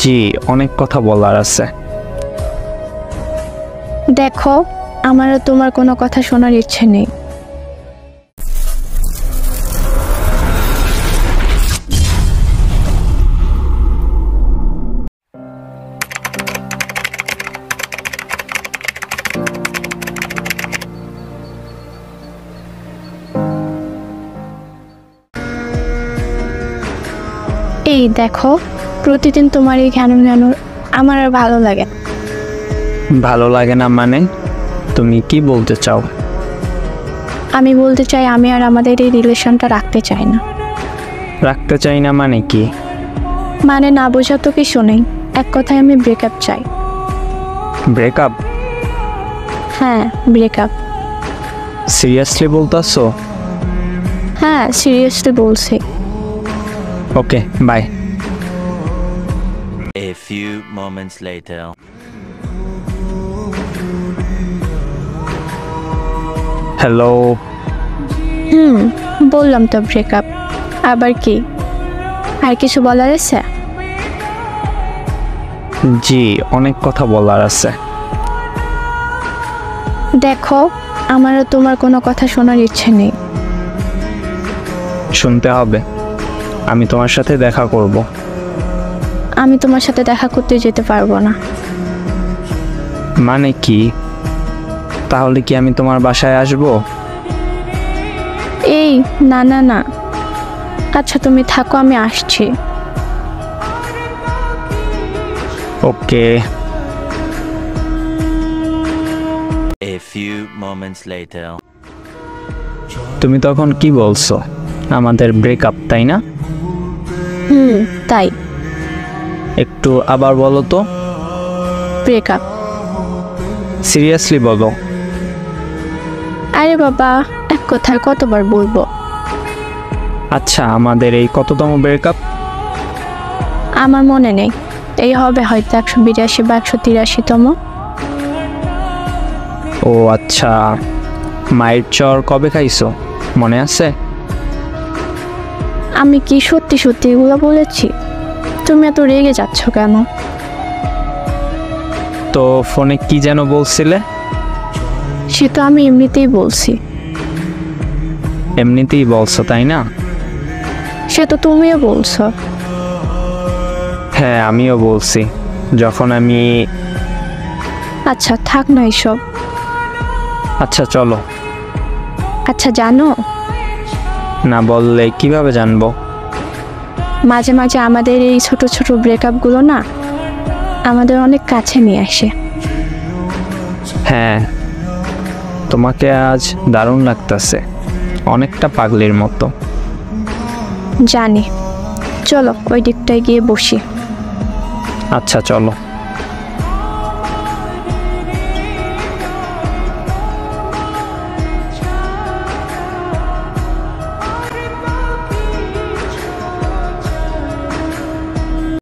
জি, অনেক কথা বলার আছে। দেখো, আমারও তোমার কোনো কথা শোনার ইচ্ছে নেই। এই দেখো, প্রতিদিন তোমার এই কেন আমার আর ভালো লাগে। ভালো লাগে না মানে? তুমি কি বলতে চাও? আমি বলতে চাই আমি আর আমাদের এই রিলেশনটা রাখতে চাই না। রাখতে চাই না মানে কি? মানে না বোঝা তো কিছু নেই, এক কথায় আমি ব্রেকআপ চাই। ব্রেকআপ? হ্যাঁ, ব্রেকআপ। সিরিয়াসলি বলতাছো? হ্যাঁ, সিরিয়াসলি বলছি। Okay, bye. A few moments later. Hello. বললাম তো ব্রেকআপ। আবার কি, আর কিছু বলার আছে? জি, অনেক কথা বলার আছে। দেখো, আমারও তোমার কোনো কথা শোনার ইচ্ছে নেই। শুনতে হবে। আমি তোমার সাথে দেখা করব। আমি তোমার সাথে দেখা করতে যেতে পারবো না। মানে কি? তাহলে কি আমি তোমার বাসায় আসব? এই না না না, আচ্ছা তুমি থাকো, আমি আসছি। ওকে। A few moments later. তুমি তখন কি বলছো? আমাদের ব্রেকআপ, তাই না? তাই। একটু আবার বলো তো। ব্রেকআপ। সিরিয়াসলি বলো। আরে বাবা, এক কথায় কতবার বলবো? আচ্ছা, আমাদের এই কততম ব্রেকআপ? আমার মনে নেই, এই হবে হয়তো 182 বা 183তম। ও আচ্ছা, মায়ের চর কবে খাইছো মনে আছে? আমি কি সত্যি সত্যি এগুলো বলেছি? তুমি এত রেগে যাচ্ছ কেন? তো ফোনে কি যেন বলছিলে? সে তো আমি এমনিতেই বলছি। এমনিতেই বলছো, তাই না? সে তো তুমিও বলছো। হ্যাঁ, আমিও বলছি যখন আমি। আচ্ছা থাক না এসব। আচ্ছা চলো। আচ্ছা জানো, না বললে কিভাবে জানবো? মাঝে মাঝে আমাদের এই ছোট ছোট ব্রেকআপগুলো না আমাদের অনেক কাছে নিয়ে আসে। হ্যাঁ, তোমাকে আজ দারুণ লাগতেছে, অনেকটা পাগলির মতো। জানি, চলো ওই দিকটায় গিয়ে বসি। আচ্ছা চলো।